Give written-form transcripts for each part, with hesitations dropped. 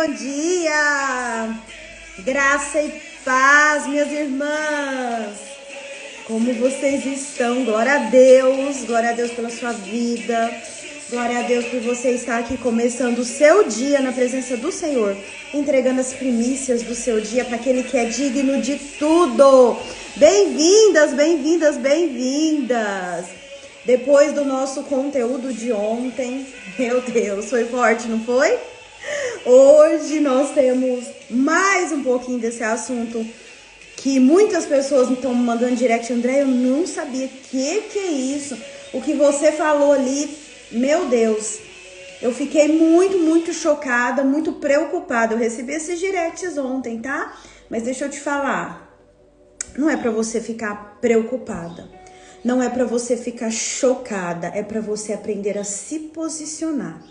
Bom dia! Graça e paz, minhas irmãs! Como vocês estão? Glória a Deus pela sua vida, glória a Deus por você estar aqui começando o seu dia na presença do Senhor, entregando as primícias do seu dia para aquele que é digno de tudo. Bem-vindas, bem-vindas, bem-vindas! Depois do nosso conteúdo de ontem, meu Deus, foi forte, não foi? Hoje nós temos mais um pouquinho desse assunto que muitas pessoas estão me mandando direct. André, eu não sabia que é isso. O que você falou ali, meu Deus, eu fiquei muito chocada, muito preocupada. Eu recebi esses directs ontem, tá? Mas deixa eu te falar, não é pra você ficar preocupada, não é pra você ficar chocada, é pra você aprender a se posicionar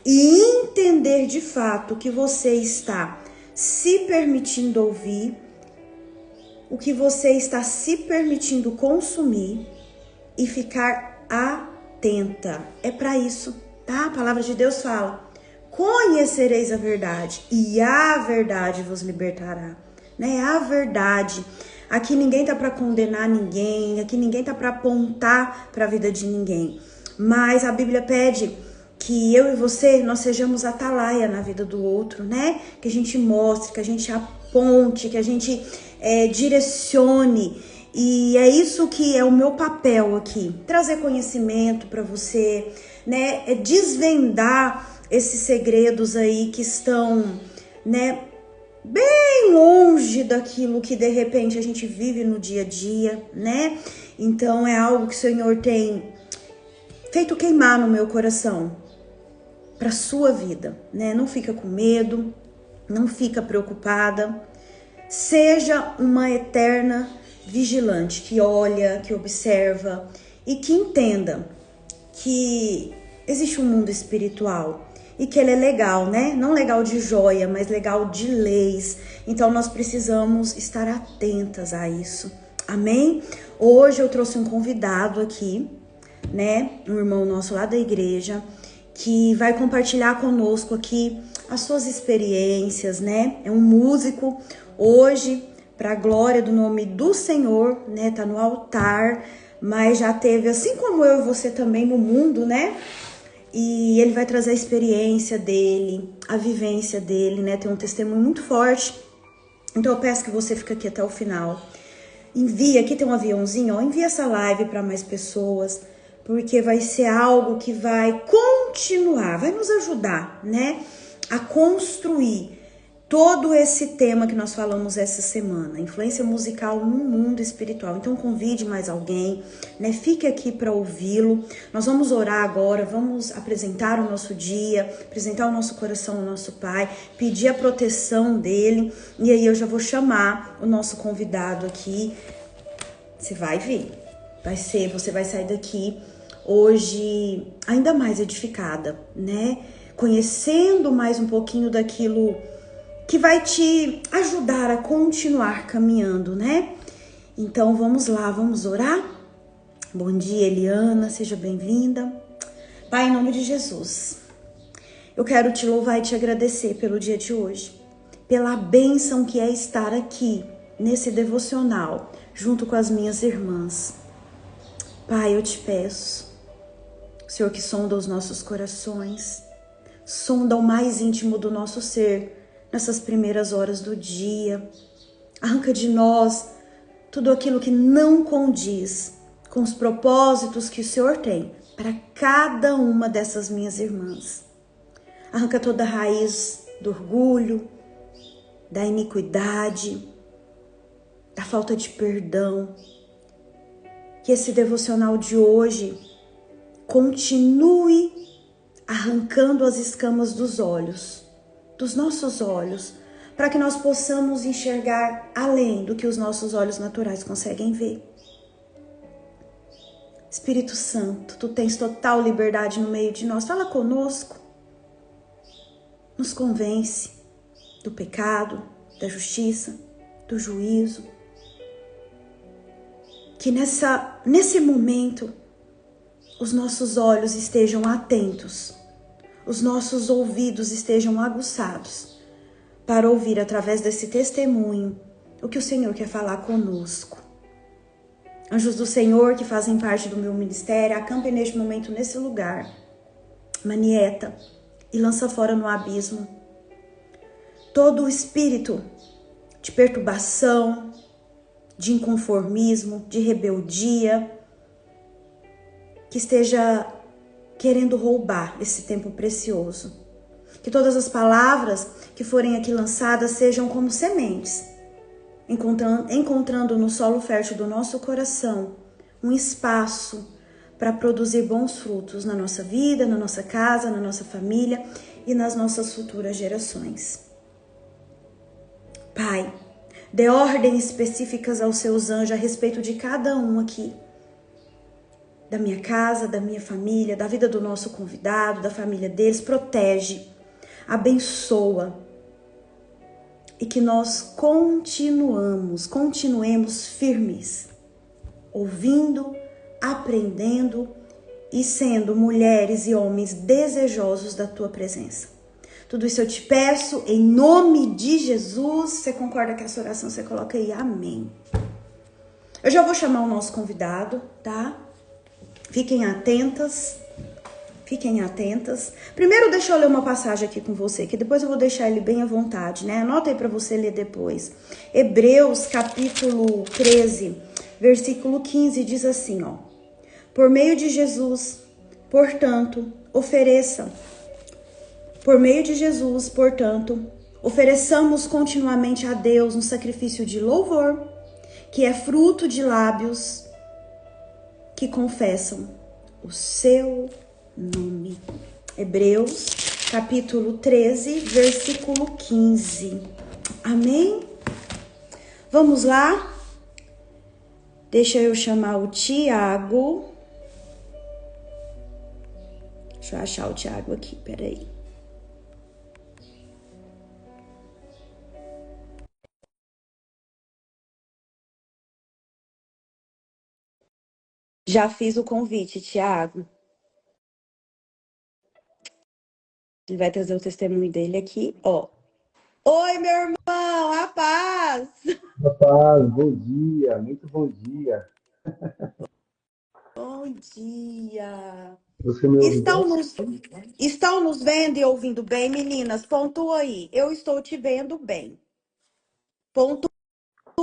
e entender de fato o que você está se permitindo ouvir, o que você está se permitindo consumir e ficar atenta. É para isso, tá? A palavra de Deus fala: conhecereis a verdade e a verdade vos libertará, né? A verdade. Aqui ninguém tá para condenar ninguém, aqui ninguém tá para apontar para a vida de ninguém, mas a Bíblia pede que eu e você, nós sejamos atalaia na vida do outro, né? Que a gente mostre, que a gente aponte, que a gente direcione. E é isso que é o meu papel aqui. Trazer conhecimento para você, né? É desvendar esses segredos aí que estão, né? Bem longe daquilo que de repente a gente vive no dia a dia, né? Então é algo que o Senhor tem feito queimar no meu coração para sua vida, né? Não fica com medo, não fica preocupada. Seja uma eterna vigilante que olha, que observa e que entenda que existe um mundo espiritual e que ele é legal, né? Não legal de joia, mas legal de leis. Então nós precisamos estar atentas a isso. Amém? Hoje eu trouxe um convidado aqui, né? Um irmão nosso lá da igreja, que vai compartilhar conosco aqui as suas experiências, né? É um músico hoje, para a glória do nome do Senhor, né? Tá no altar, mas já teve, assim como eu e você também, no mundo, né? E ele vai trazer a experiência dele, a vivência dele, né? Tem um testemunho muito forte. Então eu peço que você fique aqui até o final. Envia, aqui tem um aviãozinho, ó, envia essa live para mais pessoas, porque vai ser algo que vai continuar, vai nos ajudar, né, a construir todo esse tema que nós falamos essa semana, influência musical no mundo espiritual. Então convide mais alguém, né, fique aqui para ouvi-lo. Nós vamos orar agora, vamos apresentar o nosso dia, apresentar o nosso coração ao nosso Pai, pedir a proteção dele, e aí eu já vou chamar o nosso convidado aqui. Você vai vir, você vai sair daqui hoje ainda mais edificada, né? Conhecendo mais um pouquinho daquilo que vai te ajudar a continuar caminhando, né? Então vamos lá, vamos orar? Bom dia, Eliana, seja bem-vinda. Pai, em nome de Jesus, eu quero te louvar e te agradecer pelo dia de hoje, pela bênção que é estar aqui nesse devocional, junto com as minhas irmãs. Pai, eu te peço, Senhor, que sonda os nossos corações, sonda o mais íntimo do nosso ser nessas primeiras horas do dia. Arranca de nós tudo aquilo que não condiz com os propósitos que o Senhor tem para cada uma dessas minhas irmãs. Arranca toda a raiz do orgulho, da iniquidade, da falta de perdão. Que esse devocional de hoje continue arrancando as escamas dos olhos, dos nossos olhos, para que nós possamos enxergar além do que os nossos olhos naturais conseguem ver. Espírito Santo, tu tens total liberdade no meio de nós. Fala conosco, nos convence do pecado, da justiça, do juízo. Que nesse momento os nossos olhos estejam atentos, os nossos ouvidos estejam aguçados para ouvir através desse testemunho o que o Senhor quer falar conosco. Anjos do Senhor que fazem parte do meu ministério, acampem neste momento nesse lugar. Manieta e lança fora no abismo todo o espírito de perturbação, de inconformismo, de rebeldia, que esteja querendo roubar esse tempo precioso. Que todas as palavras que forem aqui lançadas sejam como sementes, encontrando no solo fértil do nosso coração um espaço para produzir bons frutos na nossa vida, na nossa casa, na nossa família e nas nossas futuras gerações. Pai, dê ordens específicas aos seus anjos a respeito de cada um aqui, da minha casa, da minha família, da vida do nosso convidado, da família deles. Protege, abençoa e que nós continuemos firmes, ouvindo, aprendendo e sendo mulheres e homens desejosos da tua presença. Tudo isso eu te peço em nome de Jesus. Você concorda com essa oração? Você coloca aí, amém. Eu já vou chamar o nosso convidado, tá? Fiquem atentas. Primeiro deixa eu ler uma passagem aqui com você, que depois eu vou deixar ele bem à vontade, né? Anota aí para você ler depois. Hebreus capítulo 13, versículo 15 diz assim, ó. Por meio de Jesus, portanto, ofereçamos continuamente a Deus um sacrifício de louvor, que é fruto de lábios que confessam o seu nome. Hebreus, capítulo 13, versículo 15. Amém? Vamos lá? Deixa eu chamar o Tiago. Deixa eu achar o Tiago aqui, peraí. Já fiz o convite, Tiago. Ele vai trazer o testemunho dele aqui, ó. Oi, meu irmão, a paz! Rapaz, bom dia, muito bom dia. Bom dia! Você me ouve bem? Estão nos vendo e ouvindo bem, meninas? Pontua aí. Eu estou te vendo bem. Pontua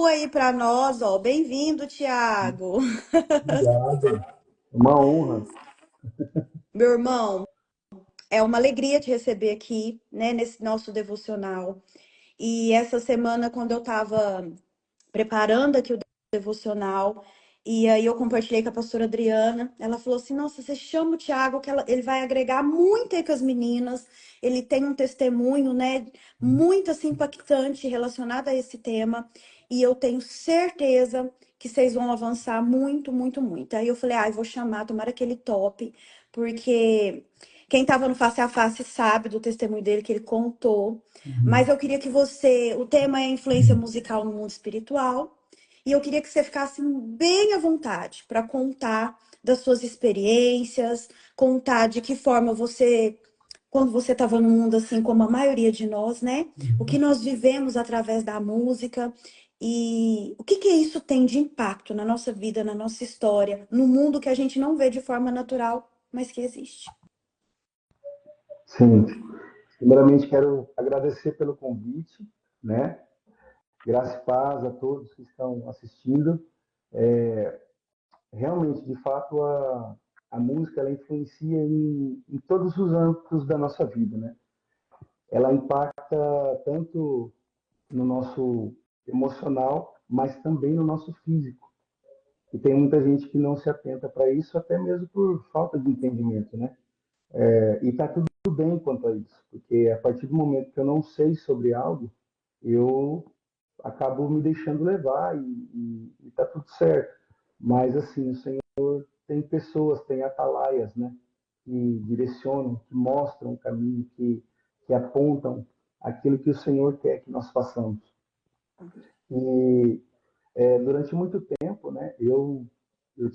aí para nós, ó. Bem-vindo, Tiago. Obrigado. Uma honra. Meu irmão, é uma alegria te receber aqui, né, nesse nosso devocional. E essa semana, quando eu estava preparando aqui o devocional, e aí eu compartilhei com a pastora Adriana, ela falou assim, nossa, você chama o Tiago, que ele vai agregar muito aí com as meninas, ele tem um testemunho, né, muito assim impactante relacionado a esse tema, e eu tenho certeza que vocês vão avançar muito, muito, muito. Aí eu falei, eu vou chamar, tomara que ele tope, porque quem estava no face a face sabe do testemunho dele, que ele contou. Mas eu queria que o tema é influência musical no mundo espiritual, e eu queria que você ficasse bem à vontade para contar das suas experiências, contar de que forma você, quando você estava no mundo assim como a maioria de nós, né? O que nós vivemos através da música e o que isso tem de impacto na nossa vida, na nossa história, no mundo que a gente não vê de forma natural, mas que existe. Sim. Primeiramente, quero agradecer pelo convite, né? Graça e paz a todos que estão assistindo. Realmente, de fato, a música ela influencia em todos os âmbitos da nossa vida, né? Ela impacta tanto no nosso emocional, mas também no nosso físico. E tem muita gente que não se atenta para isso, até mesmo por falta de entendimento, né? E está tudo bem quanto a isso, porque a partir do momento que eu não sei sobre algo, eu acabo me deixando levar e está tudo certo. Mas assim, o Senhor tem pessoas, tem atalaias, né? Que direcionam, que mostram o caminho, que apontam aquilo que o Senhor quer que nós façamos. E durante muito tempo, né? Eu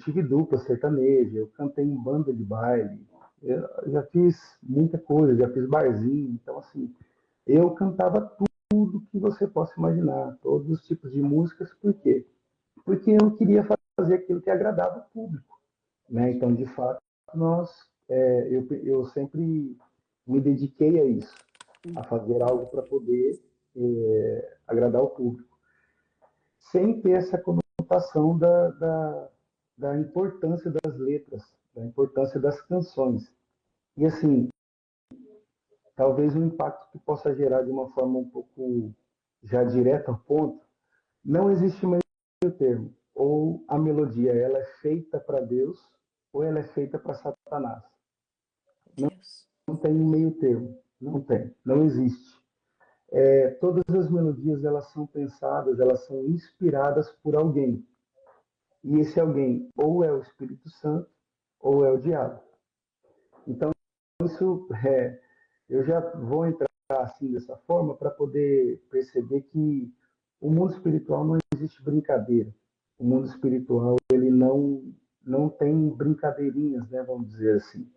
tive dupla sertaneja, eu cantei em banda de baile, eu já fiz muita coisa, já fiz barzinho, então assim, eu cantava tudo tudo que você possa imaginar, todos os tipos de músicas. Por quê? Porque eu queria fazer aquilo que agradava o público, né? Então, de fato, eu sempre me dediquei a isso, a fazer algo para poder agradar o público, sem ter essa conotação da importância das letras, da importância das canções. E assim, talvez um impacto que possa gerar de uma forma um pouco já direta ao ponto, não existe meio termo. Ou a melodia ela é feita para Deus, ou ela é feita para Satanás. Deus. Não tem meio termo, não tem, não existe. Todas as melodias elas são pensadas, elas são inspiradas por alguém. E esse alguém ou é o Espírito Santo ou é o diabo. Então isso eu já vou entrar assim dessa forma para poder perceber que o mundo espiritual não existe brincadeira. O mundo espiritual ele não tem brincadeirinhas, né, vamos dizer assim.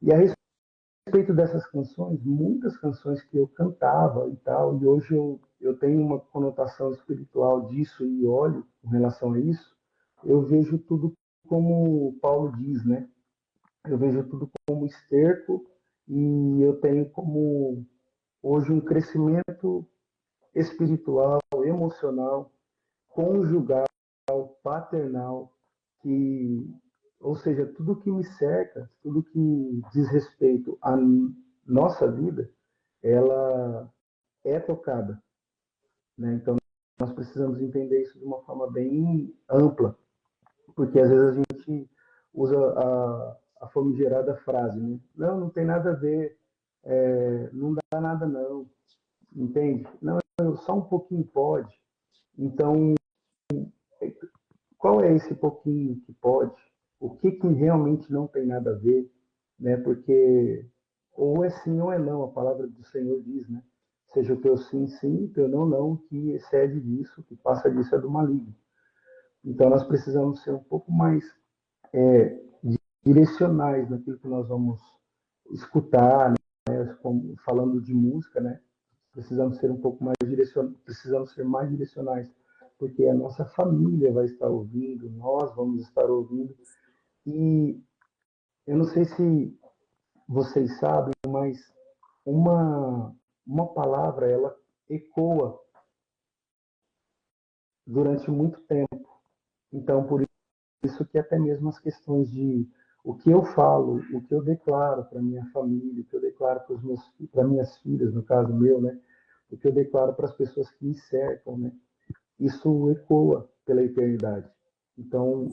E a respeito dessas canções, muitas canções que eu cantava e tal, e hoje eu tenho uma conotação espiritual disso e olho com relação a isso, eu vejo tudo como Paulo diz, né? Eu vejo tudo como esterco e eu tenho como hoje um crescimento espiritual, emocional, conjugal, paternal, que, ou seja, tudo que me cerca, tudo que diz respeito à nossa vida, ela é tocada, né? Então nós precisamos entender isso de uma forma bem ampla, porque às vezes a gente usa a famigerada frase, né? Não, não tem nada a ver, não dá nada não, entende? Não, só um pouquinho pode. Então, qual é esse pouquinho que pode? O que que realmente não tem nada a ver, né? Porque ou é sim ou é não, a palavra do Senhor diz, né? Seja o teu sim, sim, o teu não, não, que excede disso, que passa disso é do maligno. Então nós precisamos ser um pouco mais direcionais naquilo que nós vamos escutar, né? Falando de música, né? Precisamos ser um pouco mais precisamos ser mais direcionais, porque a nossa família vai estar ouvindo, nós vamos estar ouvindo, e eu não sei se vocês sabem, mas uma palavra ela ecoa durante muito tempo. Então, por isso que até mesmo as questões de o que eu falo, o que eu declaro para minha família, o que eu declaro para minhas filhas, no caso meu, né? O que eu declaro para as pessoas que me cercam, né? Isso ecoa pela eternidade. Então,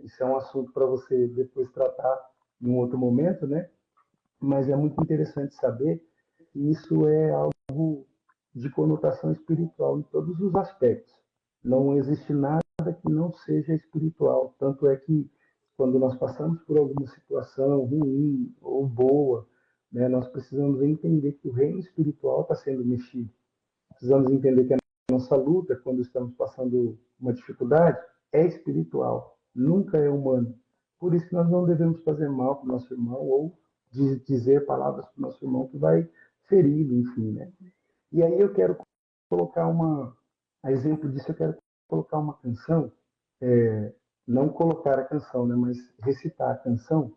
isso é um assunto para você depois tratar em um outro momento, né? Mas é muito interessante saber que isso é algo de conotação espiritual em todos os aspectos. Não existe nada que não seja espiritual. Tanto é que quando nós passamos por alguma situação ruim ou boa, né, nós precisamos entender que o reino espiritual está sendo mexido. Precisamos entender que a nossa luta, quando estamos passando uma dificuldade, é espiritual, nunca é humano. Por isso que nós não devemos fazer mal para o nosso irmão ou dizer palavras para o nosso irmão que vai feri-lo, enfim, né? E aí eu quero colocar a exemplo disso, eu quero colocar uma canção, não colocar a canção, né, mas recitar a canção,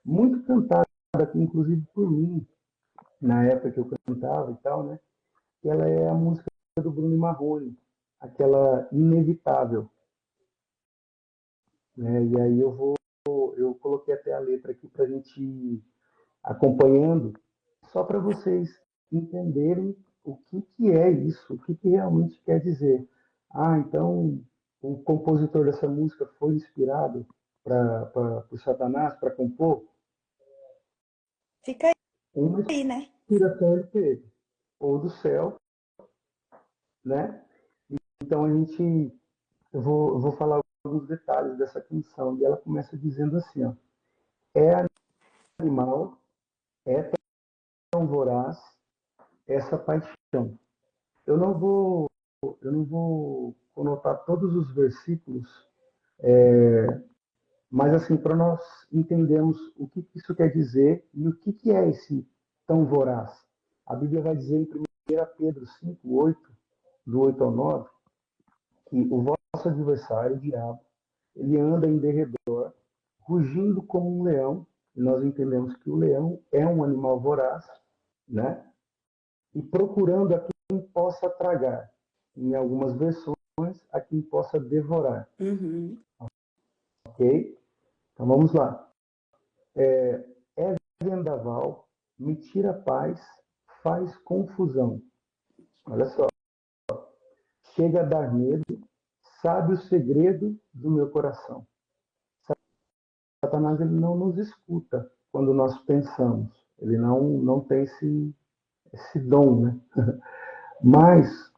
muito cantada, inclusive por mim, na época que eu cantava e tal, né? Que ela é a música do Bruno Marrone, aquela Inevitável, né? E aí eu coloquei até a letra aqui para a gente ir acompanhando, só para vocês entenderem o que que é isso, o que que realmente quer dizer. Ah, então o compositor dessa música foi inspirado por Satanás para compor? Fica Uma aí, né? inspiração ele teve, ou do céu, né? Então eu vou falar alguns detalhes dessa canção e ela começa dizendo assim, ó: é animal, é tão voraz essa paixão. Eu não vou eu não vou conotar todos os versículos, mas assim para nós entendermos o que isso quer dizer e o que é esse tão voraz. A Bíblia vai dizer em Pedro 5:8, do 8 ao 9, que o vosso adversário, o diabo, ele anda em derredor, rugindo como um leão. E nós entendemos que o leão é um animal voraz, né? E procurando a quem possa tragar. Em algumas versões, a quem possa devorar. Ok? Então vamos lá. É vendaval, me tira a paz, faz confusão. Olha só. Chega a dar medo, sabe o segredo do meu coração. Satanás ele não nos escuta quando nós pensamos. Ele não tem esse dom, né? Mas,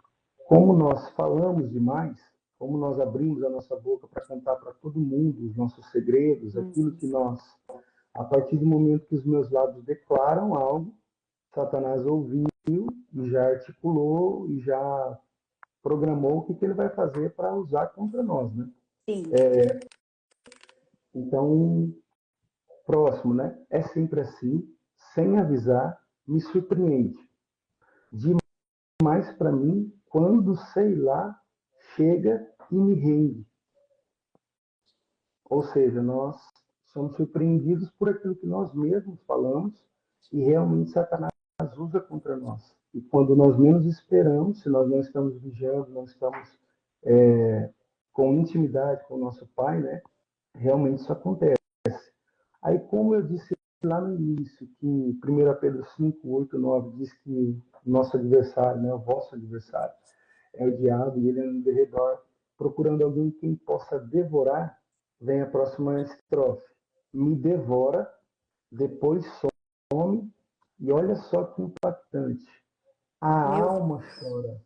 como nós falamos demais, como nós abrimos a nossa boca para contar para todo mundo os nossos segredos, aquilo que nós, a partir do momento que os meus lábios declaram algo, Satanás ouviu e já articulou e já programou o que ele vai fazer para usar contra nós, né? Sim. Então, próximo, né? É sempre assim, sem avisar, me surpreende. Demais para mim, quando, sei lá, chega e me rende. Ou seja, nós somos surpreendidos por aquilo que nós mesmos falamos e realmente Satanás usa contra nós. E quando nós menos esperamos, se nós não estamos vigiando, não estamos com intimidade com o nosso Pai, né? Realmente isso acontece. Aí, como eu disse lá no início, que 1 Pedro 5, 8, 9 diz que o nosso adversário, né, o vosso adversário, é o diabo e ele anda no derredor, procurando alguém quem possa devorar, vem a próxima estrofe. Me devora, depois some, e olha só que impactante. A Meu, alma chora.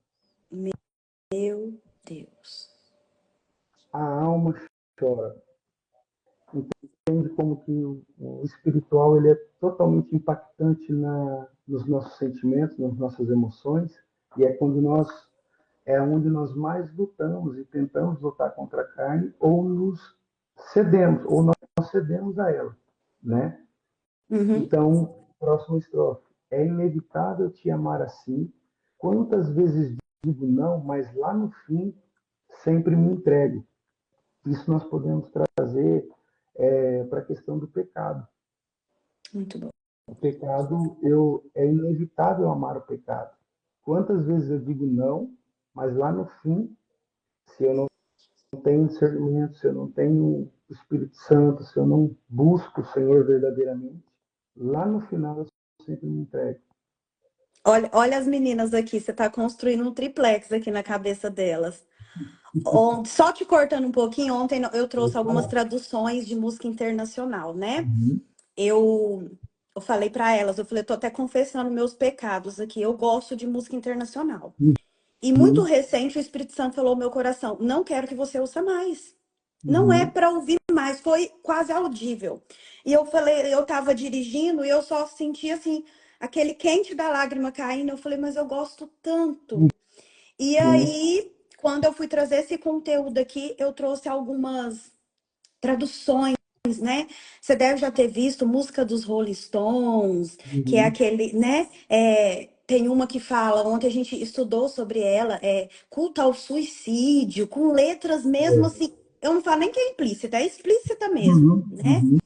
meu Deus. A alma chora. Entende como que o espiritual ele é totalmente impactante nos nossos sentimentos, nas nossas emoções, e é quando nós é onde nós mais lutamos e tentamos lutar contra a carne ou nos cedemos ou nós cedemos a ela, né? Então, próxima estrofe. É inevitável te amar assim. Quantas vezes digo não, mas lá no fim sempre me entrego. Isso nós podemos trazer para a questão do pecado. Muito bom. O pecado, é inevitável amar o pecado. Quantas vezes eu digo não, mas lá no fim, se eu não tenho discernimento, se eu não tenho o Espírito Santo, se eu não busco o Senhor verdadeiramente, lá no final eu sempre me entrego. Olha as meninas aqui, você está construindo um triplex aqui na cabeça delas. Só te cortando um pouquinho, ontem eu trouxe algumas traduções de música internacional, né? Uhum. Eu falei para elas, eu falei, tô até confessando meus pecados aqui, eu gosto de música internacional. E muito Uhum. recente o Espírito Santo falou ao meu coração, não quero que você ouça mais. Não é Uhum. para ouvir mais, foi quase audível. E eu falei, eu tava dirigindo e eu só senti assim, aquele quente da lágrima caindo. Eu falei, mas eu gosto tanto. E Uhum. aí, quando eu fui trazer esse conteúdo aqui, eu trouxe algumas traduções, né? Você deve já ter visto música dos Rolling Stones, que é Uhum. aquele, né? Tem uma que fala, ontem a gente estudou sobre ela, culto ao suicídio, com letras mesmo É. assim, eu não falo nem que é implícita, é explícita mesmo, Uhum. né? Uhum.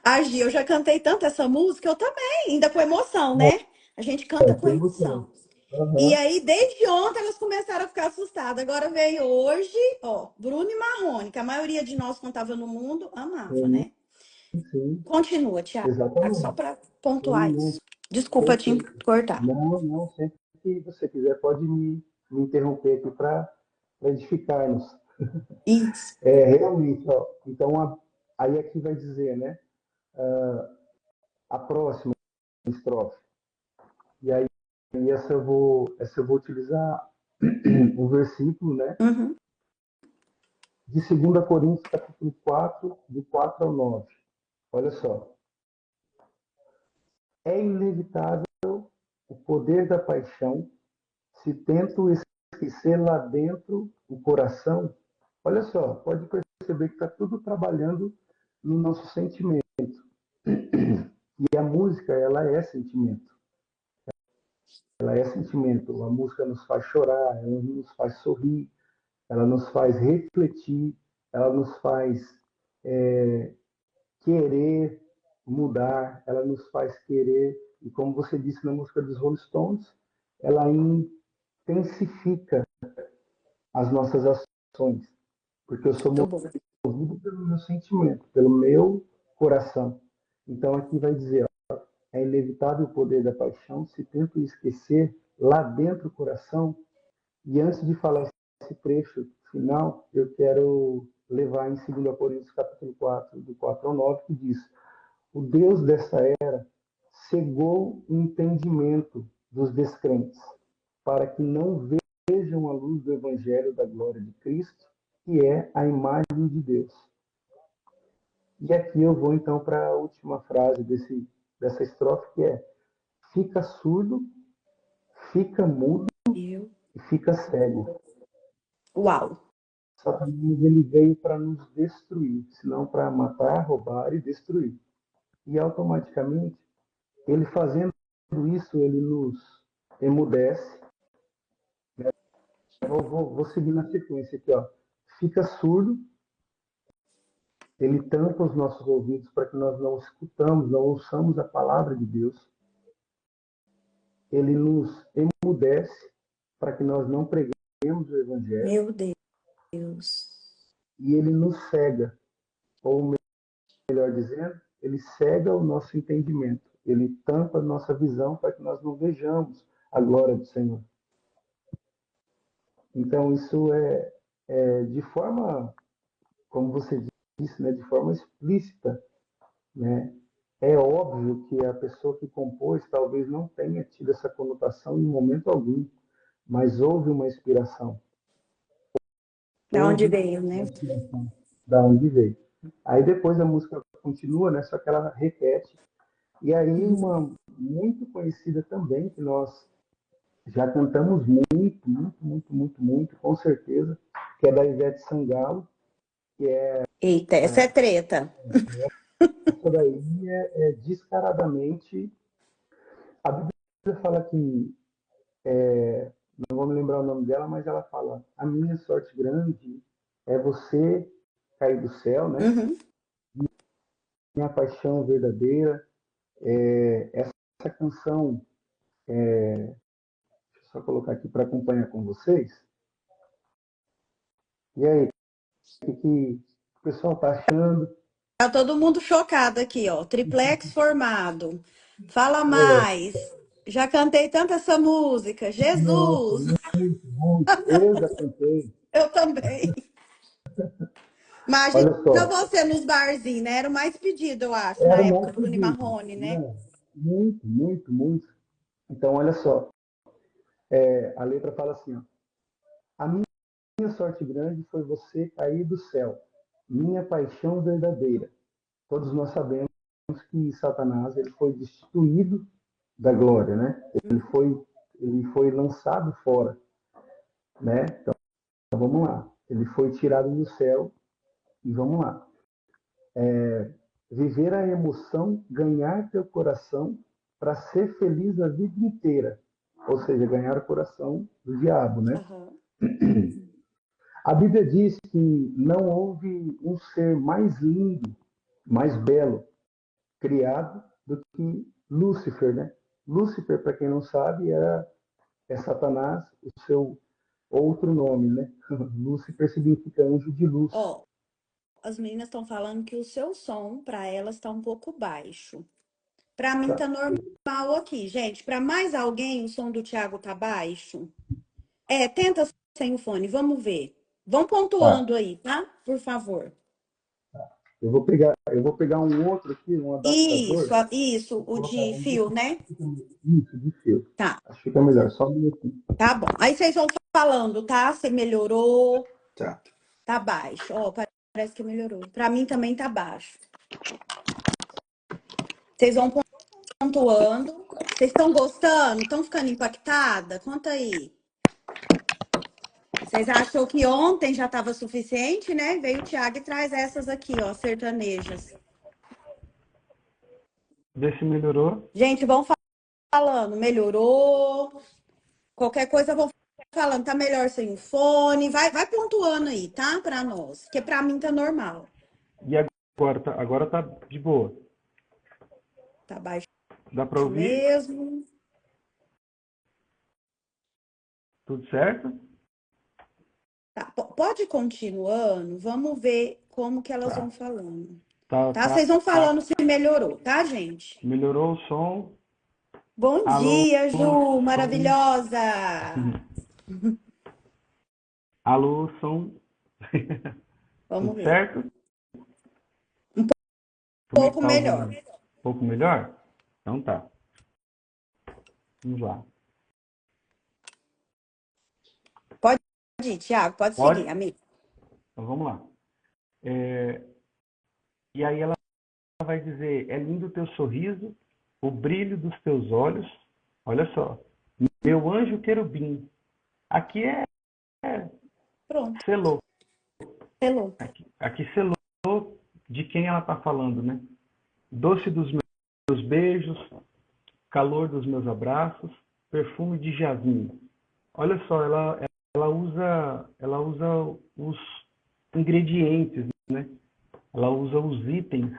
A Gi, eu já cantei tanto essa música, eu também, ainda com emoção, né? A gente canta com Tem emoção. emoção. E Uhum. aí, desde ontem, elas começaram a ficar assustadas. Agora veio hoje, ó, Bruno e Marrone, que a maioria de nós, quando estava no mundo, amava, Sim, né? sim, Continua, Tiago, só exatamente. para pontuar Sim, não, isso. Desculpa te perfeito. cortar. Não, não, sempre que você quiser, pode me interromper aqui para edificar-nos. Isso. Realmente, ó, então, aí aqui vai dizer, né? A próxima estrofe. E aí, essa eu vou utilizar o versículo, né? Uhum. De 2 Coríntios, capítulo 4, do 4 ao 9. Olha só. É inevitável o poder da paixão se tento esquecer lá dentro o coração. Olha só, pode perceber que está tudo trabalhando no nosso sentimento. E a música, ela é sentimento. ela é sentimento. A música nos faz chorar, ela nos faz sorrir, ela nos faz refletir, ela nos faz querer mudar, ela nos faz querer, e como você disse na música dos Rolling Stones, ela intensifica as nossas ações, porque eu sou Muito bom. movido pelo meu sentimento, pelo meu coração. Então aqui vai dizer, ó, é inevitável o poder da paixão, se tento esquecer lá dentro do coração. E antes de falar esse trecho final, eu quero levar em 2 Coríntios capítulo 4, do 4 ao 9, que diz: o Deus dessa era cegou o entendimento dos descrentes, para que não vejam a luz do evangelho da glória de Cristo, que é a imagem de Deus. E aqui eu vou então para a última frase dessa estrofe, que é: fica surdo, fica mudo Eu. e fica cego. Uau. Satanás ele veio para nos destruir, senão para matar, roubar e destruir. E automaticamente, ele fazendo isso, ele nos emudece. Vou seguir na sequência aqui, ó. Fica surdo, ele tampa os nossos ouvidos para que nós não escutamos, não ouçamos a palavra de Deus. Ele nos emudece para que nós não preguemos o evangelho. Meu Deus. E ele nos cega, ou melhor dizendo, ele cega o nosso entendimento. Ele tampa a nossa visão para que nós não vejamos a glória do Senhor. Então, isso é de forma, como você disse, né, de forma explícita, né? É óbvio que a pessoa que compôs talvez não tenha tido essa conotação em momento algum, mas houve uma inspiração. Da onde Houve veio, né? uma inspiração da onde veio. Aí depois a música continua, né? Só que ela repete. E aí uma muito conhecida também, que nós já cantamos muito, com certeza, que é da Ivete Sangalo, que é Eita, essa é treta. essa daí descaradamente. A Bíblia fala que, não vou me lembrar o nome dela, mas ela fala: a minha sorte grande é você cair do céu, né? Uhum. Minha paixão verdadeira. Essa canção, deixa eu só colocar aqui para acompanhar com vocês. E aí, o que o pessoal está achando? Tá todo mundo chocado aqui, ó. Triplex formado. Fala É, mais. Já cantei tanto essa música. nossa, Jesus. muito. Eu já cantei. Eu também. Imagina Olha só, você nos barzinhos, né? Era o mais pedido, eu acho, na era o época mais do Bruno e pedido. Marrone, né? Não, muito. Então, olha só, a letra fala assim, ó: a minha sorte grande foi você cair do céu, minha paixão verdadeira. Todos nós sabemos que Satanás ele foi destituído da glória, né? Ele foi lançado fora, né? Então, vamos lá. Ele foi tirado do céu e vamos lá. Viver a emoção, ganhar teu coração para ser feliz a vida inteira. Ou seja, ganhar o coração do diabo, né? Aham. A Bíblia diz que não houve um ser mais lindo, mais belo, criado do que Lúcifer, né? Lúcifer, para quem não sabe, é Satanás, o seu outro nome, né? Lúcifer significa anjo de luz. Ó, as meninas estão falando que o seu som para elas está um pouco baixo. Para mim Tá? tá normal aqui, gente. Para mais alguém, o som do Thiago tá baixo. Tenta sem o fone, vamos ver. Vão Tá. pontuando aí, tá? Por favor. Eu vou pegar um outro aqui, um Isso, adaptador, isso, e o colocar de um fio, né? isso de fio. Tá, Acho que fica melhor. Só um minutinho. tá bom. Aí vocês vão falando, tá? Você melhorou, Tá. tá baixo. Ó, parece que melhorou. Para mim também tá baixo. Vocês vão pontuando. Vocês estão gostando? Estão ficando impactada? Conta aí. Vocês achou que ontem já estava suficiente, né? Veio o Thiago e traz essas aqui, ó, sertanejas. Vê se melhorou. Gente, vão falando, melhorou? Qualquer coisa vão falando, tá melhor sem o fone. Vai pontuando aí, tá? Pra nós. Porque pra mim tá normal. E agora tá de boa. Tá baixo Dá para ouvir? mesmo. Tudo certo? Tá, pode ir continuando. Vamos ver como que elas Tá. vão falando. Tá, Tá? tá. Vocês vão falando se melhorou, tá, gente? Melhorou o som? Bom Alô, dia, Ju, som. maravilhosa. Alô, som. Vamos Tudo ver. certo? Um Como é que pouco tá o melhor. volume? Um pouco melhor? Então tá. Vamos lá. Pode ir, Thiago, pode Pode? seguir, amigo. Então vamos lá. E aí ela vai dizer, é lindo o teu sorriso, o brilho dos teus olhos. Olha só. Meu anjo querubim. Aqui Pronto, selou. selou. Aqui selou de quem ela está falando, né? Doce dos meus beijos, calor dos meus abraços, perfume de jasmim. Olha só, ela usa os ingredientes, né? Ela usa os itens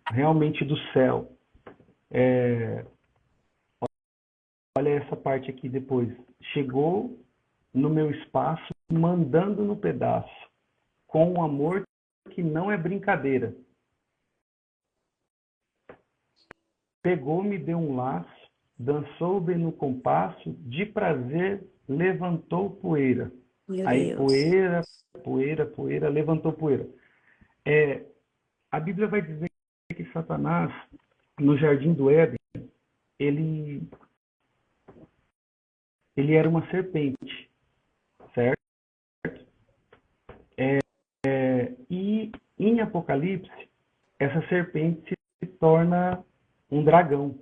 realmente do céu. Olha essa parte aqui depois. Chegou no meu espaço, mandando no pedaço, com um amor que não é brincadeira. Pegou, me deu um laço, dançou bem no compasso, de prazer levantou poeira. Meu Aí Deus. poeira, poeira, poeira, levantou poeira. A Bíblia vai dizer que Satanás, no Jardim do Éden, ele, ele era uma serpente, certo? E em Apocalipse, essa serpente se torna um dragão.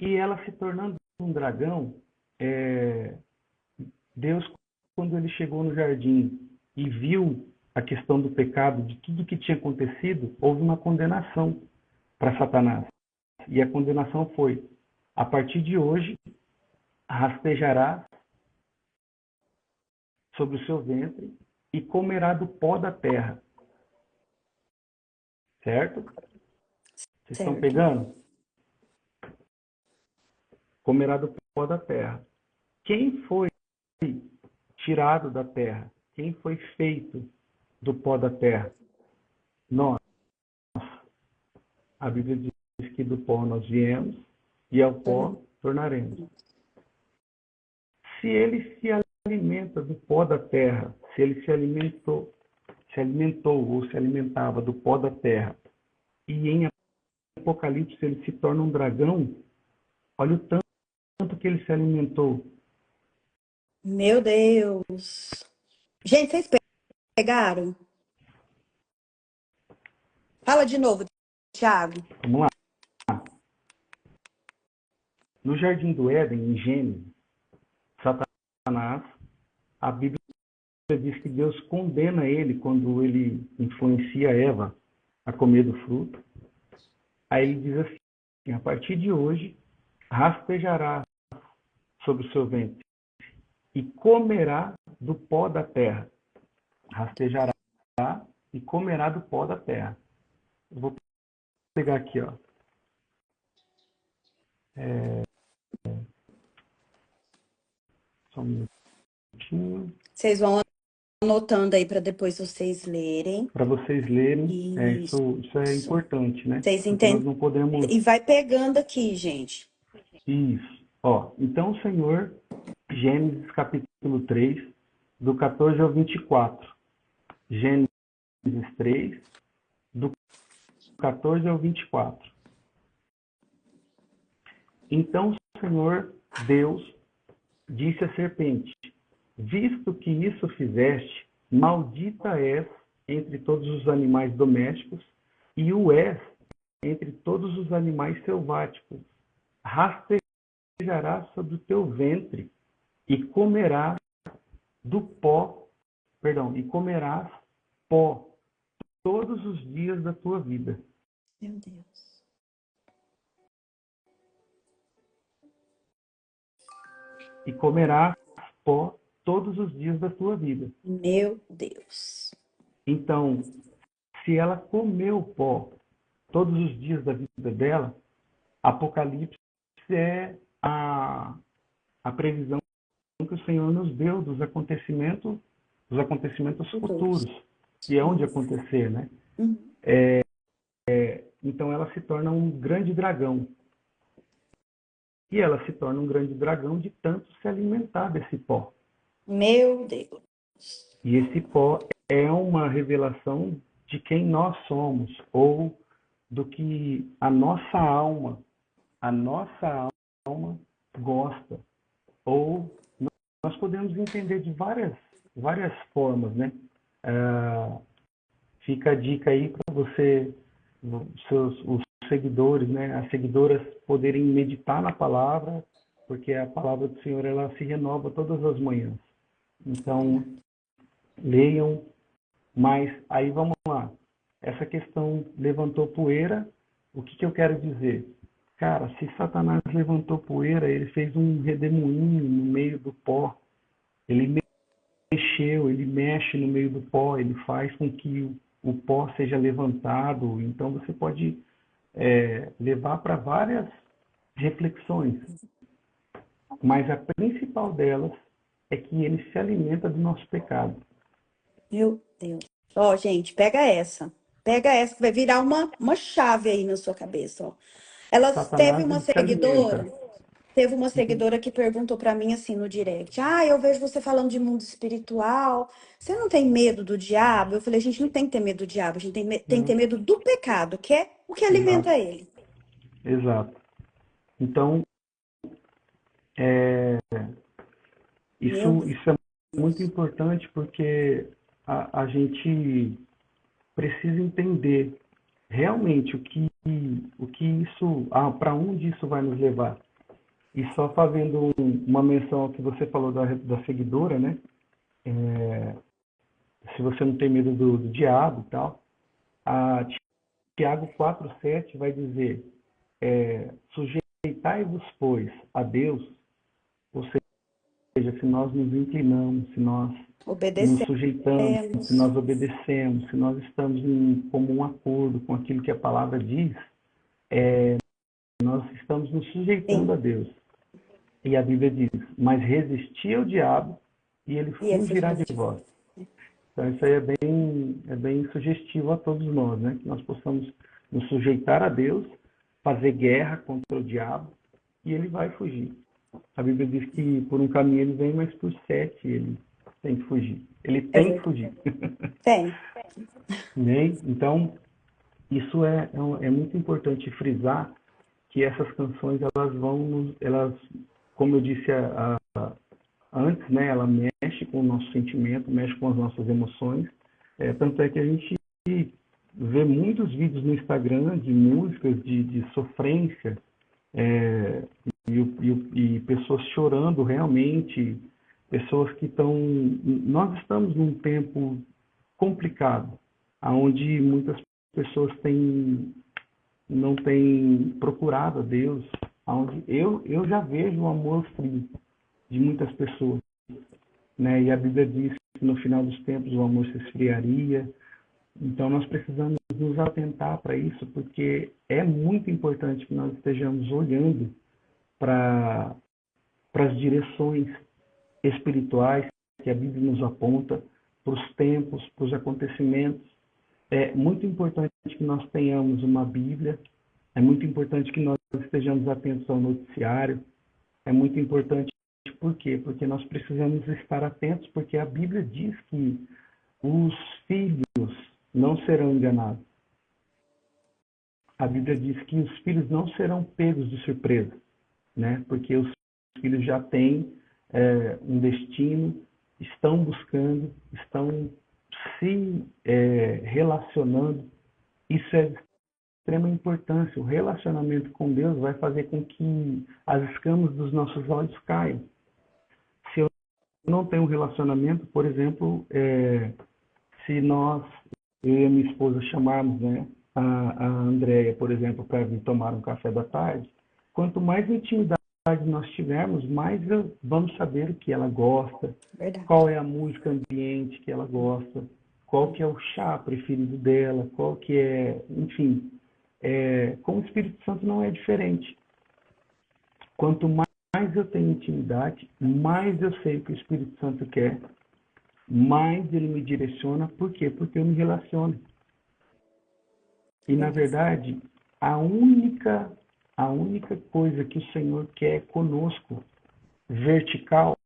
E ela se tornando um dragão, Deus, quando ele chegou no jardim e viu a questão do pecado, de tudo que tinha acontecido, houve uma condenação para Satanás. E a condenação foi: a partir de hoje, rastejará sobre o seu ventre e comerá do pó da terra. Certo? Vocês estão Certo. pegando? Comerá do pó da terra. Quem foi tirado da terra? Quem foi feito do pó da terra? Nós. A Bíblia diz que do pó nós viemos e ao pó tornaremos. Se ele se alimenta do pó da terra, se ele se alimentou ou se alimentava do pó da terra, e em Apocalipse ele se torna um dragão, olha o tanto que ele se alimentou. Meu Deus. Gente, vocês pegaram? Fala de novo, Thiago. Vamos lá. No Jardim do Éden, em Gênesis, Satanás, a Bíblia diz que Deus condena ele quando ele influencia Eva a comer do fruto. Aí ele diz assim: a partir de hoje, rastejará sobre o seu ventre e comerá do pó da terra. Rastejará e comerá do pó da terra. Eu vou pegar aqui, ó. Só um minutinho. Vocês vão anotando aí para depois vocês lerem. Para vocês lerem, Isso. isso é importante, né? Vocês Porque nós entendem? não podemos. E vai pegando aqui, gente. Isso. Ó, então o Senhor, Gênesis capítulo 3, do 14 ao 24. Gênesis 3, do 14 ao 24. Então o Senhor Deus disse à serpente: visto que isso fizeste, maldita és entre todos os animais domésticos e o és entre todos os animais selváticos. Rastejarás sobre o teu ventre e comerás do pó, e comerás pó todos os dias da tua vida. Meu Deus. E comerás pó todos os dias da tua vida. Meu Deus. Então, se ela comeu pó todos os dias da vida dela, Apocalipse é a previsão que o Senhor nos deu dos acontecimentos futuros, que é onde acontecer, né? Uhum. Então ela se torna um grande dragão. E ela se torna um grande dragão de tanto se alimentar desse pó. Meu Deus. E esse pó é uma revelação de quem nós somos, ou do que a nossa alma gosta. Ou nós podemos entender de várias formas, né? Fica a dica aí para você, os seguidores, né? As seguidoras poderem meditar na palavra, porque a palavra do Senhor ela se renova todas as manhãs. Então, leiam, mas aí vamos lá. Essa questão levantou poeira, o que eu quero dizer? Cara, se Satanás levantou poeira, ele fez um redemoinho no meio do pó. Ele ele mexe no meio do pó, ele faz com que o pó seja levantado. Então você pode levar para várias reflexões, mas a principal delas é que ele se alimenta do nosso pecado. Meu Deus. Ó, gente, pega essa. Pega essa que vai virar uma chave aí na sua cabeça, ó. Ela Satanás ele se alimenta. teve uma seguidora que perguntou pra mim assim no direct: "Ah, eu vejo você falando de mundo espiritual. Você não tem medo do diabo?" Eu falei: "A gente não tem que ter medo do diabo, a gente tem que ter Não, medo do pecado, que é o que exato, alimenta ele." exato. Então, é, Meu isso é muito Deus. importante porque a gente precisa entender realmente o que isso, para onde isso vai nos levar. E só fazendo uma menção ao que você falou da seguidora, né? Se você não tem medo do diabo e tal, a Tiago 4,7 vai dizer: sujeitai-vos, pois, a Deus, ou seja, se nós nos inclinamos, se nós nos Obedecemos. sujeitamos, se nós obedecemos, se nós estamos em comum acordo com aquilo que a palavra diz, nós estamos nos sujeitando Sim. a Deus. E a Bíblia diz: mas resisti ao diabo e ele E ele fugirá fugirá de de vós. você. Então isso aí é bem sugestivo a todos nós, né? Que nós possamos nos sujeitar a Deus, fazer guerra contra o diabo e ele vai fugir. A Bíblia diz que por um caminho ele vem, mas por 7 ele tem que fugir. Ele É tem que verdade. fugir. Tem. Né? Então, isso é muito importante frisar que essas canções, como eu disse antes, né, ela mexe com o nosso sentimento, mexe com as nossas emoções. Tanto é que a gente vê muitos vídeos no Instagram de músicas de sofrência, é, e pessoas chorando realmente, pessoas que estão. Nós estamos num tempo complicado, onde muitas pessoas não têm procurado a Deus, onde eu já vejo o amor frio de muitas pessoas, né? E a Bíblia diz que no final dos tempos o amor se esfriaria. Então nós precisamos nos atentar para isso, porque é muito importante que nós estejamos olhando para as direções espirituais que a Bíblia nos aponta, para os tempos, para os acontecimentos. É muito importante que nós tenhamos uma Bíblia, é muito importante que nós estejamos atentos ao noticiário, é muito importante. Por quê? Porque nós precisamos estar atentos, porque a Bíblia diz que os filhos não serão enganados. A Bíblia diz que os filhos não serão pegos de surpresa, né? Porque os filhos já têm um destino, estão buscando, estão se relacionando. Isso é de extrema importância. O relacionamento com Deus vai fazer com que as escamas dos nossos olhos caiam. Se eu não tenho um relacionamento, por exemplo, se eu e a minha esposa chamarmos, né, a Andréia, por exemplo, para vir tomar um café da tarde, quanto mais intimidade nós tivermos, mais vamos saber o que ela gosta, Verdade. qual é a música ambiente que ela gosta, qual que é o chá preferido dela, qual que é, enfim, com o Espírito Santo não é diferente. Quanto mais eu tenho intimidade, mais eu sei o que o Espírito Santo quer, mais ele me direciona. Por quê? Porque eu me relaciono. E, na verdade, a única coisa que o Senhor quer conosco, vertical,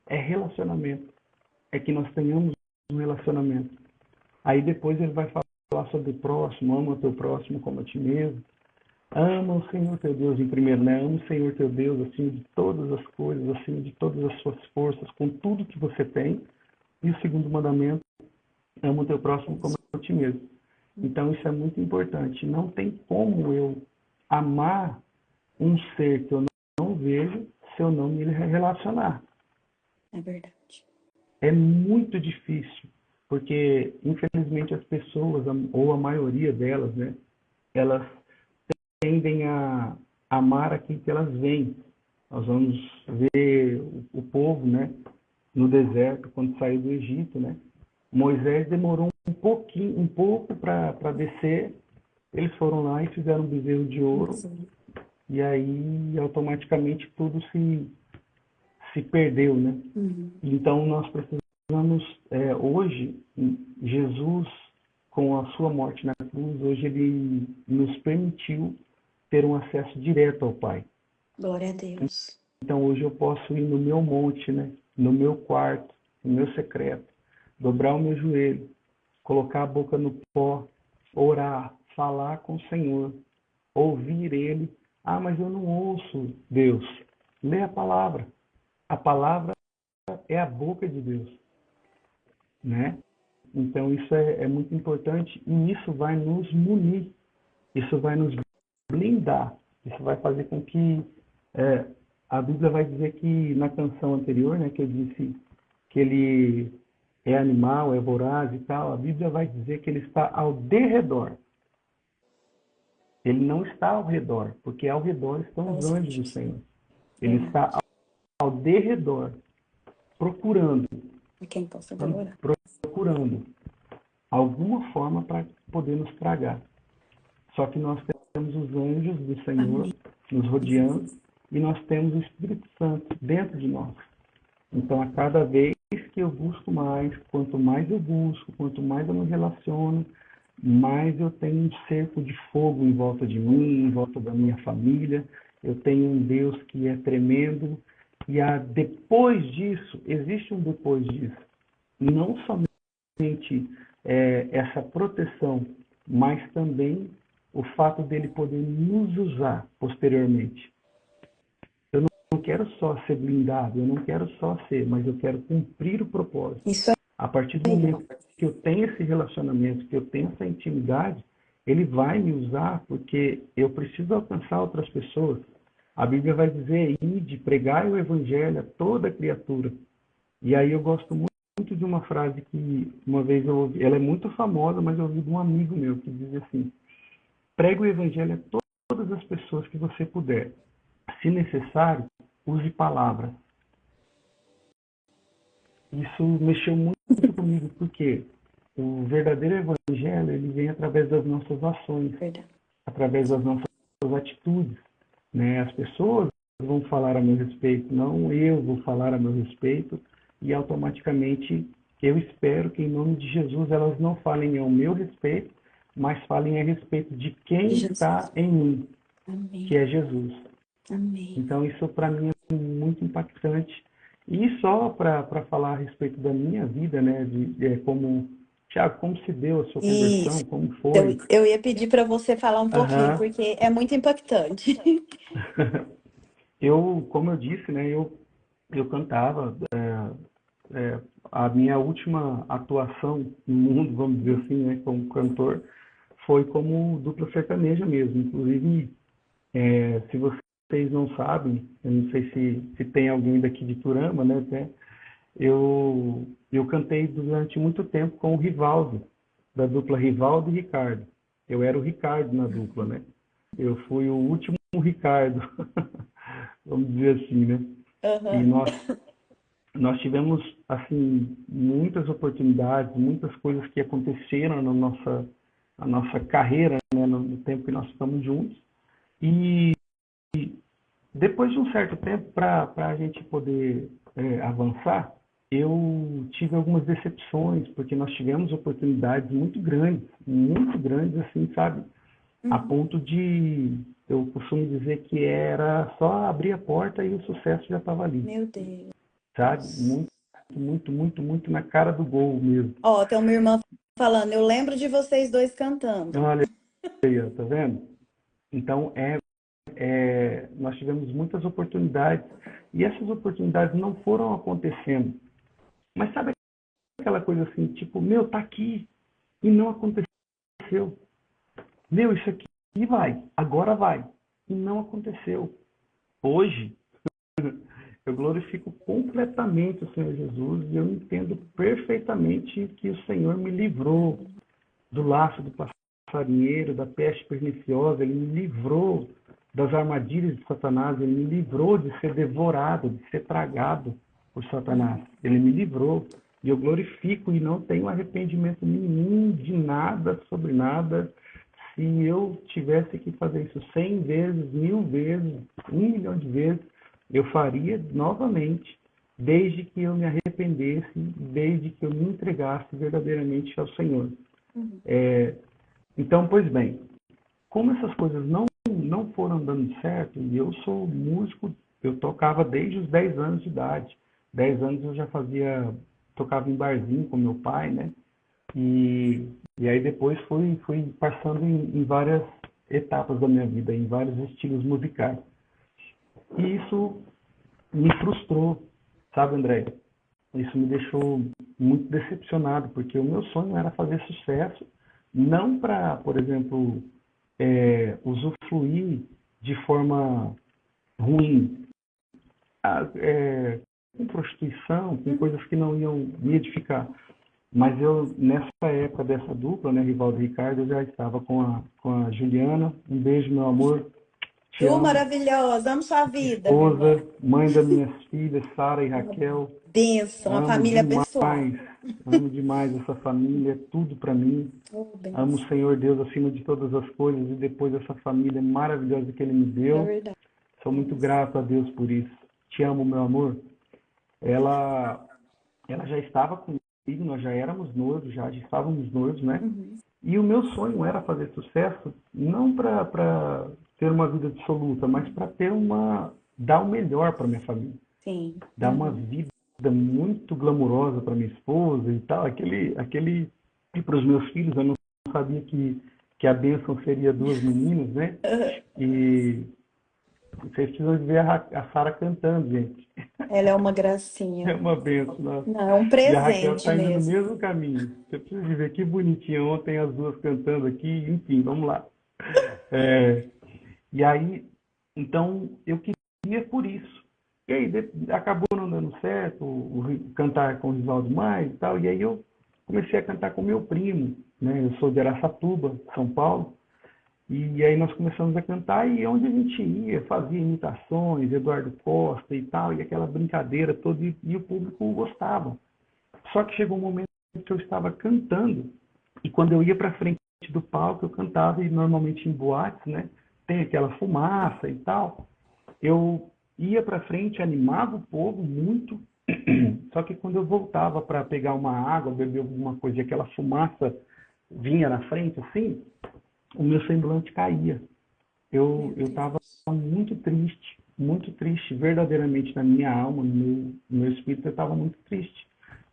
é relacionamento. É que nós tenhamos um relacionamento. Aí depois ele vai falar sobre o próximo, ama o teu próximo como a ti mesmo. Ama o Senhor teu Deus em primeiro, né? Ama o Senhor teu Deus acima de todas as coisas, acima de todas as suas forças, com tudo que você tem. E o segundo mandamento, ama o teu próximo como a ti mesmo. Então isso é muito importante. Não tem como eu amar um ser que eu não vejo se eu não me relacionar. É verdade. É muito difícil, porque infelizmente as pessoas, ou a maioria delas, né, elas tendem a amar aquilo que elas veem. Nós vamos ver o povo, né, no deserto, quando saiu do Egito, né? Moisés demorou um pouco para descer. Eles foram lá e fizeram um bezerro de ouro. Sim. E aí automaticamente tudo se perdeu, né? Uhum. Então nós precisamos hoje Jesus, com a sua morte na cruz, hoje ele nos permitiu ter um acesso direto ao Pai. Glória a Deus. Então hoje eu posso ir no meu monte, né? No meu quarto, no meu secreto, dobrar o meu joelho, colocar a boca no pó, orar, falar com o Senhor, ouvir Ele. Ah, mas eu não ouço Deus. Lê a palavra. A palavra é a boca de Deus, né? Então isso é muito importante e isso vai nos munir, isso vai nos blindar, isso vai fazer com que a Bíblia vai dizer que na canção anterior, né, que eu disse que ele é animal, é voraz e tal, a Bíblia vai dizer que ele está ao derredor. Ele não está ao redor, porque ao redor estão os anjos do Senhor. Ele está ao derredor, procurando Quem possa adorar. procurando alguma forma para poder nos tragar. Só que nós temos os anjos do Senhor nos rodeando e nós temos o Espírito Santo dentro de nós. Então, a cada vez que eu busco mais, quanto mais eu busco, quanto mais eu me relaciono, mais eu tenho um cerco de fogo em volta de mim, em volta da minha família. Eu tenho um Deus que é tremendo. E depois disso, existe um depois disso. Não somente essa proteção, mas também o fato dele poder nos usar posteriormente. Eu não quero só ser blindado, eu não quero só ser, mas eu quero cumprir o propósito. Isso A partir do momento que eu tenho esse relacionamento, que eu tenho essa intimidade, ele vai me usar porque eu preciso alcançar outras pessoas. A Bíblia vai dizer, ide, pregai o evangelho a toda criatura. E aí eu gosto muito de uma frase que uma vez eu ouvi, ela é muito famosa, mas eu ouvi de um amigo meu que diz assim, pregue o evangelho a todas as pessoas que você puder. Se necessário, use palavras. Isso mexeu muito comigo, porque o verdadeiro evangelho ele vem através das nossas ações, através das nossas atitudes. Né? As pessoas vão falar a meu respeito, não eu vou falar a meu respeito, e automaticamente eu espero que em nome de Jesus elas não falem ao meu respeito, mas falem a respeito de quem está em mim, que é Jesus. Amém. Então isso para mim é muito impactante. E só para falar a respeito da minha vida, né, como Tiago, como se deu a sua conversão, Isso. como foi? Eu ia pedir para você falar um pouquinho, porque é muito impactante. Como eu disse, né, eu cantava, a minha última atuação no mundo, vamos dizer assim, né, como cantor, foi como dupla sertaneja mesmo. Inclusive, se vocês não sabem, eu não sei se tem alguém daqui de Turama, né, eu cantei durante muito tempo com o Rivaldo, da dupla Rivaldo e Ricardo. eu era o Ricardo na dupla, né? Eu fui o último Ricardo, vamos dizer assim, né? E Aham. nós tivemos, assim, muitas oportunidades, muitas coisas que aconteceram na nossa carreira, né? No tempo que nós ficamos juntos. E depois de um certo tempo, para a gente poder avançar, eu tive algumas decepções, porque nós tivemos oportunidades muito grandes, assim, sabe? A Uhum. ponto de, eu costumo dizer que era só abrir a porta e o sucesso já estava ali, Meu Deus. sabe? Muito na cara do gol mesmo. Ó, tem uma irmã falando, eu lembro de vocês dois cantando. Olha aí, ó, tá vendo? Então, nós tivemos muitas oportunidades e essas oportunidades não foram acontecendo. Mas sabe aquela coisa assim, tipo, meu, tá aqui e não aconteceu. Meu, isso aqui vai, agora vai. E não aconteceu. Hoje, eu glorifico completamente o Senhor Jesus e eu entendo perfeitamente que o Senhor me livrou do laço do passarinheiro, da peste perniciosa, ele me livrou das armadilhas de Satanás, ele me livrou de ser devorado, de ser tragado por Satanás. Ele me livrou e eu glorifico e não tenho arrependimento nenhum de nada sobre nada. Se eu tivesse que fazer isso 100 vezes, 1000 vezes, 1 milhão de vezes, eu faria novamente, desde que eu me arrependesse, desde que eu me entregasse verdadeiramente ao Senhor. Uhum. Então, pois bem, como essas coisas não foram dando certo, e eu sou músico, eu tocava desde os 10 anos de idade. 10 anos eu já tocava em barzinho com meu pai, né? E aí depois fui passando em várias etapas da minha vida, em vários estilos musicais. E isso me frustrou, sabe, André? Isso me deixou muito decepcionado, porque o meu sonho era fazer sucesso, não para, por exemplo, usufruir de forma ruim, com prostituição, com Uhum. coisas que não iam me edificar. Mas eu, nessa época dessa dupla, né, Rivaldo e Ricardo, eu já estava com a Juliana. Um beijo, meu amor. Te Ju amo. maravilhosa, amo sua vida, meu irmão. Esposa, mãe das minhas filhas, Sara e Uma Raquel. bênção, uma Amo família abençoada. demais, amo demais essa família, é tudo para mim. Oh, Amo o bênção. Senhor Deus acima de todas as coisas e depois essa família maravilhosa que Ele me É deu. verdade. Sou muito grato a Deus por isso. Te amo, meu amor. Ela, ela já estava comigo, nós já éramos noivos, já estávamos noivos, né? Uhum. E o meu sonho era fazer sucesso, não para ter uma vida dissoluta, mas para dar o melhor para minha família, Sim. dar uma Uhum. vida muito glamurosa para minha esposa e tal, e para os meus filhos, eu não sabia que a bênção seria duas meninas, né? E vocês precisam de ver a Sara cantando, gente. Ela é uma É gracinha. uma bênção, nossa. Não, é um E a Raquel presente está indo no mesmo. mesmo caminho. Você precisa de ver que bonitinha ontem as duas cantando aqui, enfim, vamos lá. É, e aí, então, eu queria por isso. E aí, acabou não dando certo, cantar com o Rivaldo mais e tal, e aí eu comecei a cantar com meu primo, né? Eu sou de Araçatuba, São Paulo, e aí nós começamos a cantar e onde a gente ia, fazia imitações, Eduardo Costa e tal, e aquela brincadeira toda, e o público gostava. Só que chegou um momento que eu estava cantando, e quando eu ia para frente do palco, eu cantava, e normalmente em boates, né, tem aquela fumaça e tal. Eu ia para frente, animava o povo muito, só que quando eu voltava para pegar uma água, beber alguma coisa, e aquela fumaça vinha na frente, assim, o meu semblante caía. Eu Meu estava Deus. muito triste, verdadeiramente na minha alma, no meu espírito, eu estava muito triste.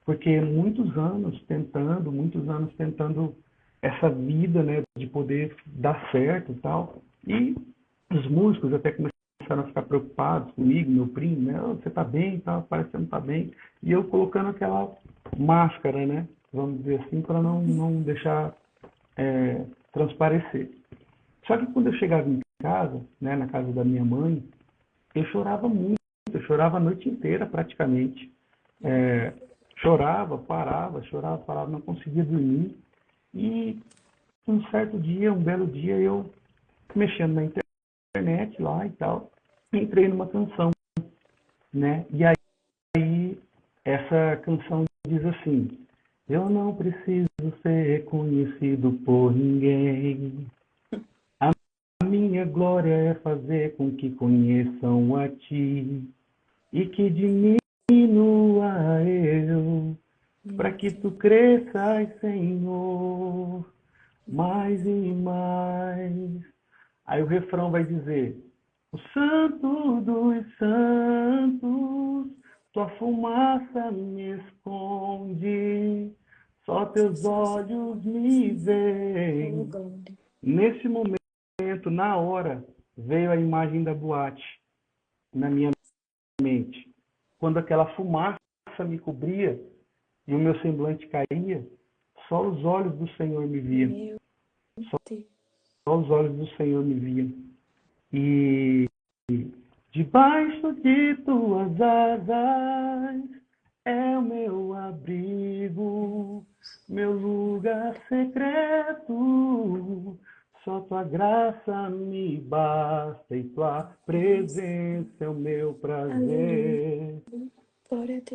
Porque muitos anos tentando essa vida, né, de poder dar certo e tal. E os músicos até começaram a ficar preocupados comigo, meu primo, né, oh, você está bem, tá, parece que você não está bem. E eu colocando aquela máscara, né, vamos dizer assim, para não deixar transparecer. Só que quando eu chegava em casa, né, na casa da minha mãe, eu chorava muito, eu chorava a noite inteira praticamente. É, chorava, parava, não conseguia dormir. E um certo dia, um belo dia, eu mexendo na internet lá e tal, entrei numa canção, né? E aí essa canção diz assim: eu não preciso ser reconhecido por ninguém. A minha glória é fazer com que conheçam a ti e que diminua eu, para que tu cresças, Senhor, mais e mais. Aí o refrão vai dizer: o Santo dos Santos, tua fumaça me esconde, só teus olhos me veem. Nesse momento, na hora, veio a imagem da boate na minha mente. Quando aquela fumaça me cobria e o meu semblante caía, só os olhos do Senhor me viam. Só os olhos do Senhor me viam. E debaixo de tuas asas é o meu abrigo, meu lugar secreto. Só tua graça me basta e tua presença é o meu prazer.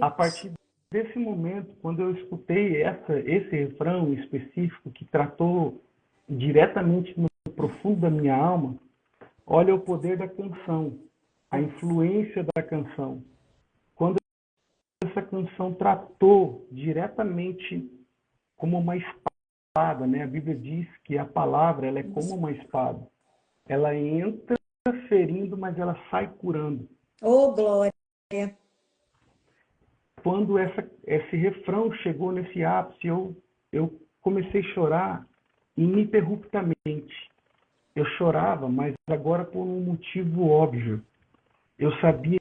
A partir desse momento, quando eu escutei esse refrão específico que tratou diretamente no profundo da minha alma, olha o poder da canção, a influência da canção. Quando essa canção tratou diretamente como uma espada, né? A Bíblia diz que a palavra ela é como uma espada. Ela entra ferindo, mas ela sai curando. Oh, glória! Quando esse refrão chegou nesse ápice, eu comecei a chorar ininterruptamente. Eu chorava, mas agora por um motivo óbvio. Eu sabia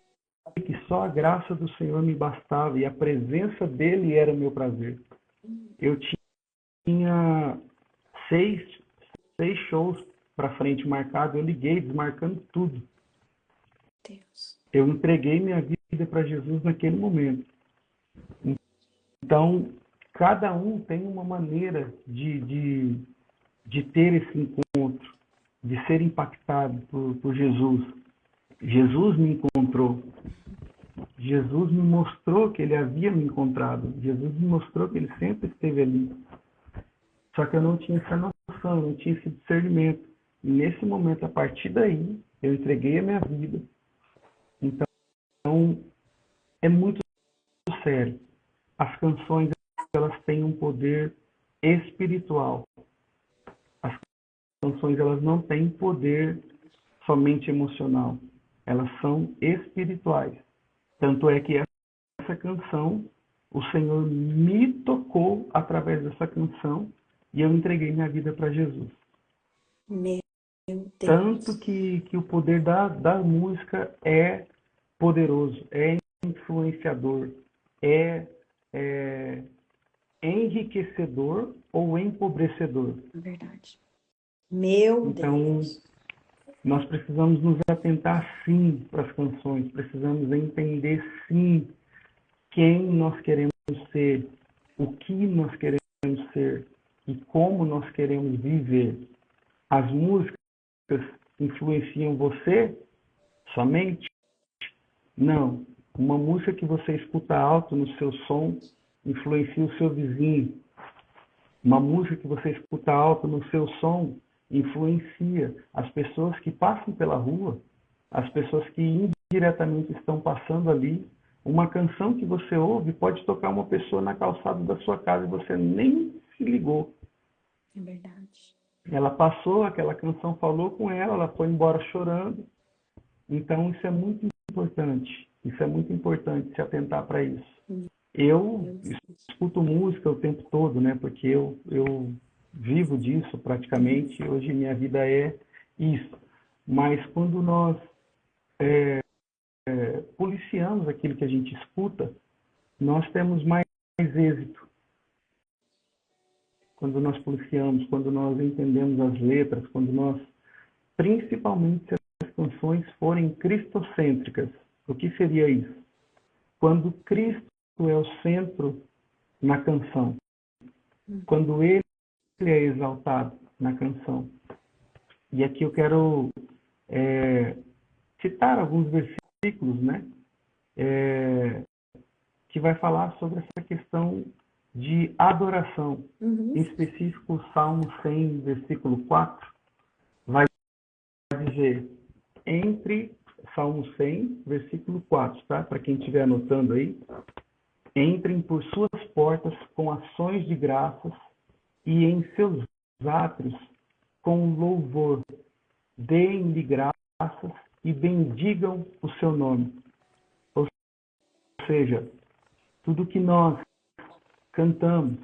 que só a graça do Senhor me bastava e a presença dele era meu prazer. Eu tinha seis shows para frente marcados, eu liguei desmarcando tudo. Eu entreguei minha vida para Jesus naquele momento. Então, cada um tem uma maneira de ter esse encontro, de ser impactado por Jesus. Jesus me encontrou. Jesus me mostrou que ele havia me encontrado. Jesus me mostrou que ele sempre esteve ali. Só que eu não tinha essa noção, eu não tinha esse discernimento. E nesse momento, a partir daí, eu entreguei a minha vida. Então, é muito sério. As canções, elas têm um poder espiritual. As canções, elas não têm poder somente emocional. Elas são espirituais. Tanto é que essa canção, o Senhor me tocou através dessa canção e eu entreguei minha vida para Jesus. Meu Deus. Tanto que o poder da música é poderoso, é influenciador, é enriquecedor ou empobrecedor. É verdade. Meu Então, Deus. nós precisamos nos atentar sim para as canções, precisamos entender sim quem nós queremos ser, o que nós queremos ser e como nós queremos viver. As músicas influenciam você somente? Não. Uma música que você escuta alto no seu som influencia o seu vizinho. Uma música que você escuta alto no seu som influencia as pessoas que passam pela rua, as pessoas que indiretamente estão passando ali. Uma canção que você ouve pode tocar uma pessoa na calçada da sua casa e você nem se ligou. É verdade. Ela passou, aquela canção falou com ela, ela foi embora chorando. Então isso é muito importante. Isso é muito importante se atentar para isso. Eu escuto música o tempo todo, né? Porque eu vivo disso praticamente. Hoje minha vida é isso. Mas quando nós policiamos aquilo que a gente escuta, nós temos mais êxito. Quando nós policiamos, quando nós entendemos as letras, quando nós, principalmente se as canções forem cristocêntricas. O que seria isso? Quando Cristo é o centro na canção, quando ele é exaltado, na canção. E aqui eu quero citar alguns versículos, né? Que vai falar sobre essa questão de adoração. Em específico, o Salmo 100, versículo 4, vai dizer, entre Salmo 100, versículo 4, tá? Para quem estiver anotando aí, entrem por suas portas com ações de graças e em seus átrios com louvor. Deem-lhe graças e bendigam o seu nome. Ou seja, tudo que nós cantamos,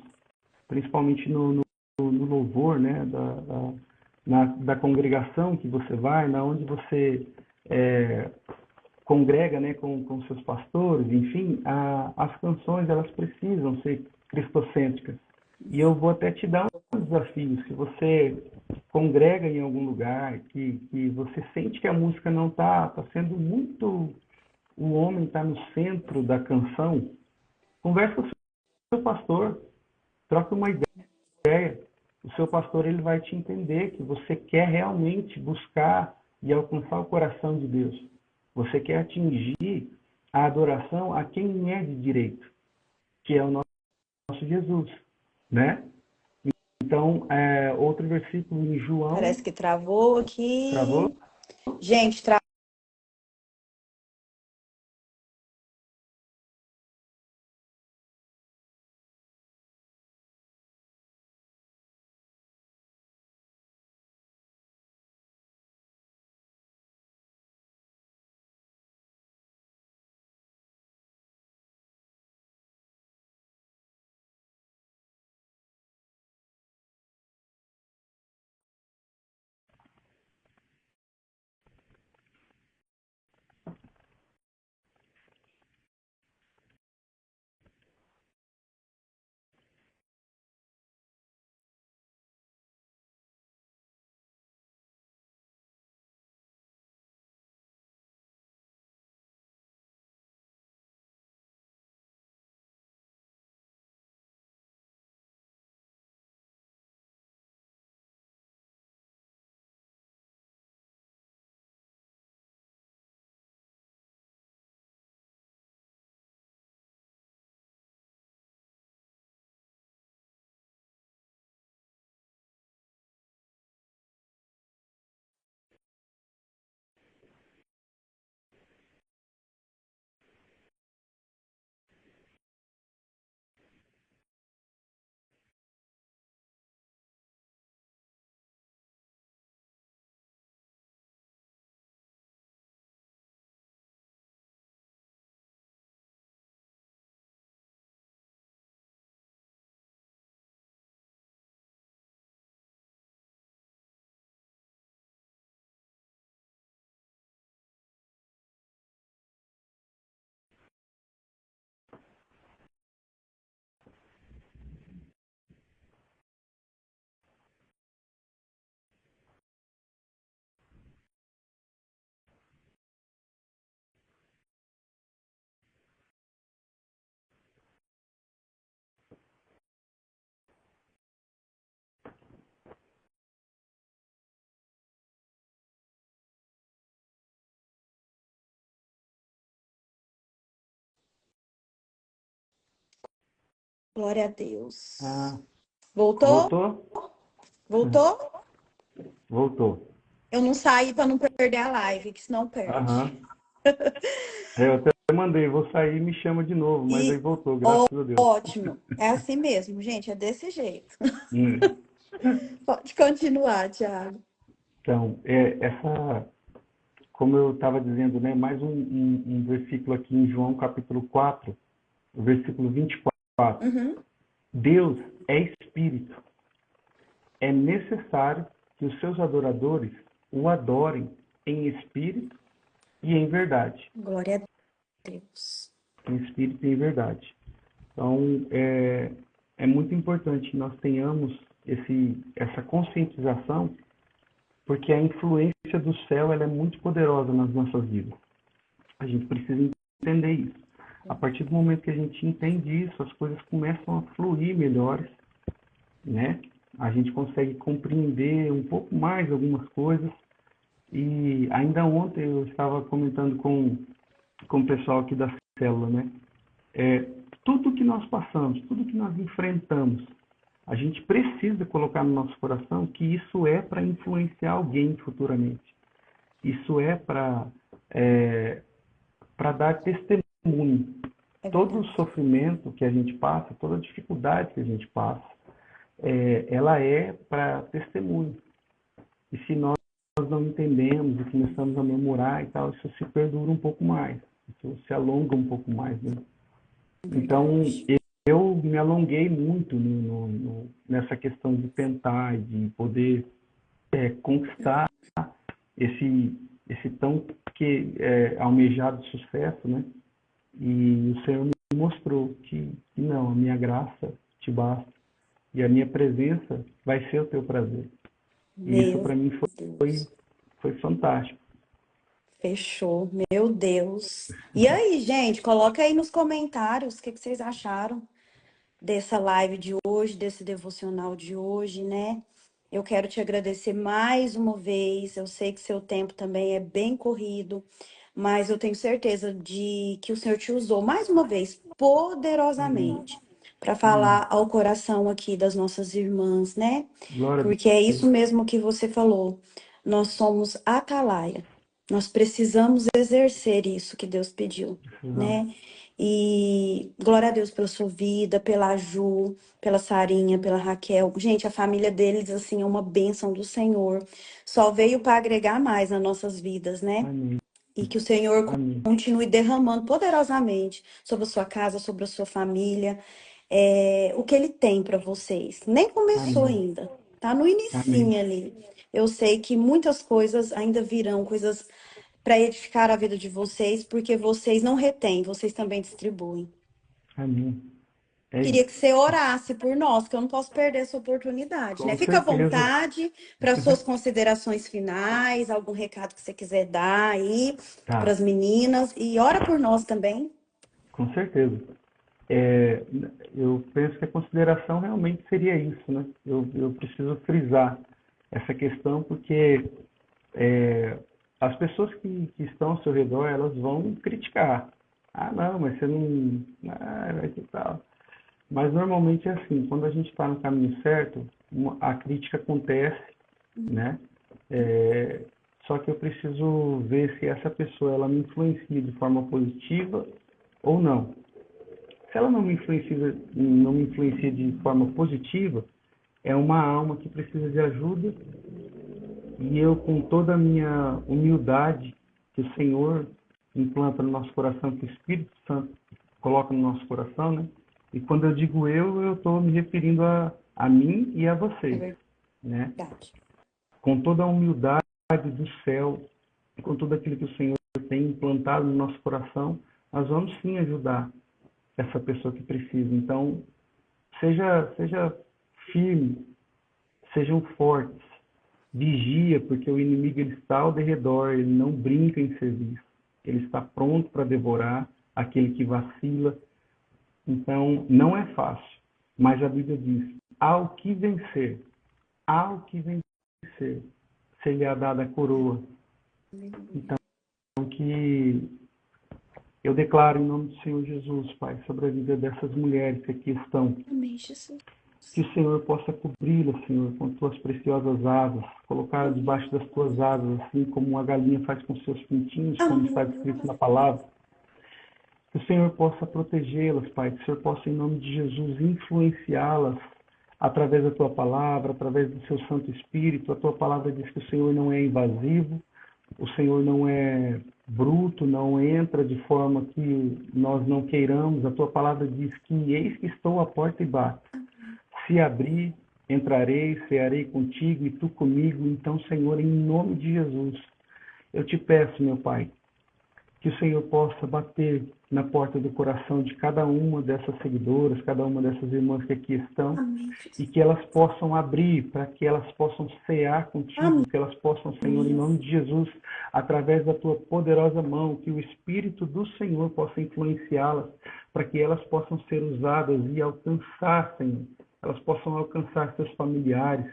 principalmente no louvor, né, da congregação que você vai, na onde você congrega, né, com seus pastores, enfim, as canções elas precisam ser cristocêntricas. E eu vou até te dar um desafio. Se você congrega em algum lugar que você sente que a música não tá sendo muito, o homem está no centro da canção, converse com o seu pastor, troque uma ideia. O seu pastor ele vai te entender que você quer realmente buscar e alcançar o coração de Deus. Você quer atingir a adoração a quem é de direito, que é o nosso Jesus, né? Então, outro versículo em João... Parece que travou aqui. Travou? Gente, glória a Deus. Voltou? Voltou? Voltou? Voltou. Eu não saí para não perder a live, que senão perde. Eu até mandei, vou sair e me chama de novo, mas aí voltou, graças a Deus. Ótimo. É assim mesmo, gente, é desse jeito. Pode continuar, Thiago. Então, como eu estava dizendo, né, mais um versículo aqui em João capítulo 4, o versículo 24. Deus é Espírito. É necessário que os seus adoradores o adorem em espírito e em verdade. Glória a Deus. Em espírito e em verdade. Então, é muito importante que nós tenhamos essa conscientização, porque a influência do céu ela é muito poderosa nas nossas vidas. A gente precisa entender isso. A partir do momento que a gente entende isso, as coisas começam a fluir melhores, né? a gente consegue compreender um pouco mais algumas coisas. E ainda ontem eu estava comentando com o pessoal aqui da célula, né? Tudo que nós passamos, tudo que nós enfrentamos, a gente precisa colocar no nosso coração que isso é para influenciar alguém futuramente. Isso é para dar testemunho. Todo o sofrimento que a gente passa, toda a dificuldade que a gente passa, ela é para testemunho. E se nós não entendemos e começamos a murmurar e tal, isso se perdura um pouco mais, isso se alonga um pouco mais, né? Então, eu me alonguei muito nessa questão de tentar, de poder conquistar esse tão almejado sucesso, né? E o Senhor me mostrou que não, a minha graça te basta e a minha presença vai ser o teu prazer. E isso para mim foi fantástico. Fechou, meu Deus. E aí, gente, coloca aí nos comentários o que vocês acharam dessa live de hoje, desse devocional de hoje, né? Eu quero te agradecer mais uma vez. Eu sei que seu tempo também é bem corrido, mas eu tenho certeza de que o Senhor te usou mais uma vez poderosamente para falar ao coração aqui das nossas irmãs, né? Glória a Porque é Deus. isso mesmo que você falou. Nós somos atalaia. Nós precisamos exercer isso que Deus pediu, né? E glória a Deus pela sua vida, pela Ju, pela Sarinha, pela Raquel. Gente, a família deles, assim, é uma bênção do Senhor. Só veio para agregar mais nas nossas vidas, né? Amém. E que o Senhor Amém. continue derramando poderosamente sobre a sua casa, sobre a sua família, o que Ele tem para vocês. Nem começou Amém. ainda, tá no inicinho ali. Eu sei que muitas coisas ainda virão, coisas para edificar a vida de vocês, porque vocês não retêm, vocês também distribuem. Amém. Queria que você orasse por nós, que eu não posso perder essa oportunidade, né? Com Fica à certeza. vontade para suas considerações finais, algum recado que você quiser dar aí para Tá, as meninas, e ora por nós também. com certeza. Eu penso que a consideração realmente seria isso, né? Eu preciso frisar essa questão porque as pessoas que estão ao seu redor, elas vão criticar. Ah, não, mas você não... Ah, que tal. Mas normalmente é assim, quando a gente está no caminho certo, a crítica acontece, né? Só que eu preciso ver se essa pessoa ela me influencia de forma positiva ou não. Se ela não me influencia de forma positiva, é uma alma que precisa de ajuda e eu, com toda a minha humildade que o Senhor implanta no nosso coração, que o Espírito Santo coloca no nosso coração, né? E quando eu digo eu estou me referindo a mim e a vocês, né? Com toda a humildade do céu, com tudo aquilo que o Senhor tem implantado no nosso coração, nós vamos sim ajudar essa pessoa que precisa. Então, seja firme, sejam fortes, vigia, porque o inimigo ele está ao derredor, ele não brinca em serviço, ele está pronto para devorar aquele que vacila. Então, não é fácil, mas a Bíblia diz, ao que vencer, ser-lhe-á dada a coroa. Então, que eu declaro em nome do Senhor Jesus, Pai, sobre a vida dessas mulheres que aqui estão. Amém, Jesus. Que o Senhor possa cobri-las, Senhor, com tuas preciosas asas, colocá-las debaixo das tuas asas, assim como uma galinha faz com seus pintinhos, como está escrito na palavra. Que o Senhor possa protegê-las, Pai, que o Senhor possa, em nome de Jesus, influenciá-las através da tua palavra, através do seu Santo Espírito. A tua palavra diz que o Senhor não é invasivo, o Senhor não é bruto, não entra de forma que nós não queiramos. A tua palavra diz que eis que estou à porta e bato. Se abrir, entrarei, cearei contigo e tu comigo. Então, Senhor, em nome de Jesus, eu te peço, meu Pai, que o Senhor possa bater na porta do coração de cada uma dessas seguidoras, cada uma dessas irmãs que aqui estão, e que elas possam abrir para que elas possam cear contigo, que elas possam, Senhor, em nome de Jesus, através da tua poderosa mão, que o Espírito do Senhor possa influenciá-las, para que elas possam ser usadas e alcançar, Senhor, elas possam alcançar seus familiares,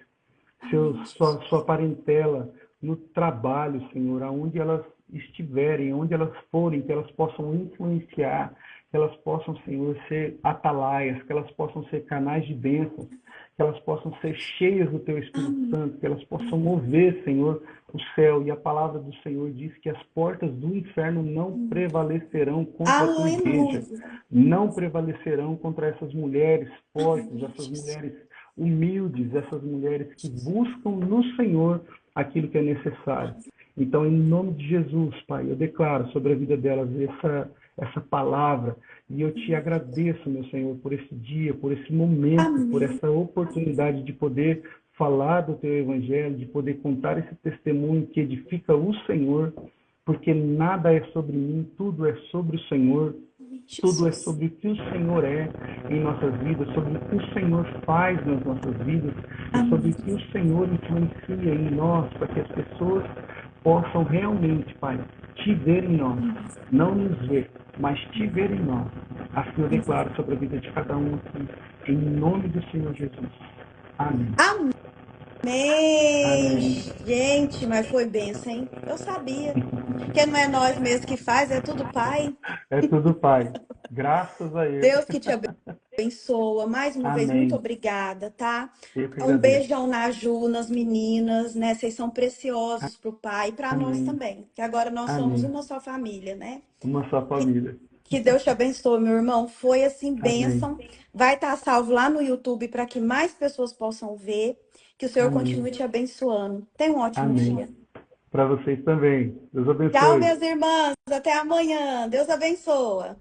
sua parentela, no trabalho, Senhor, aonde elas estiverem, onde elas forem, que elas possam influenciar, que elas possam, Senhor, ser atalaias, que elas possam ser canais de bênção, que elas possam ser cheias do Teu Espírito Santo, que elas possam mover, Senhor, o céu. E a palavra do Senhor diz que as portas do inferno não prevalecerão contra a Tua igreja, não prevalecerão contra essas mulheres fortes, essas mulheres humildes, essas mulheres que buscam no Senhor aquilo que é necessário. Então, em nome de Jesus, Pai, eu declaro sobre a vida delas essa palavra, e eu te agradeço, meu Senhor, por esse dia, por esse momento, por essa oportunidade de poder falar do Teu Evangelho, de poder contar esse testemunho que edifica o Senhor, porque nada é sobre mim, tudo é sobre o Senhor. Tudo é sobre o que o Senhor é em nossas vidas, sobre o que o Senhor faz nas nossas vidas, e sobre o que o Senhor influencia em nós, para que as pessoas possam realmente, Pai, te ver em nós. Não nos ver, mas te ver em nós. Assim eu declaro sobre a vida de cada um aqui, em nome do Senhor Jesus. Amém. Amém. Amém. Gente, mas foi bênção, hein? Eu sabia. Que não é nós mesmos que faz, é tudo Pai. É tudo, Pai. Graças a Ele. Deus que te abençoa. Mais uma vez, muito Amém. obrigada, tá? Eu que Um agradeço. beijão na Ju, nas meninas, né? Vocês são preciosos pro pai e para nós Amém. também. Que agora nós somos Amém. uma só família, né? Uma só Que, família. que Deus te abençoe, meu irmão. Foi assim, Amém. bênção. Vai estar salvo lá no YouTube para que mais pessoas possam ver. Que o Senhor Amém. continue te abençoando. Tenha um ótimo dia. Amém. Para vocês também. Deus Tchau, abençoe. minhas irmãs. Até amanhã. Deus abençoa.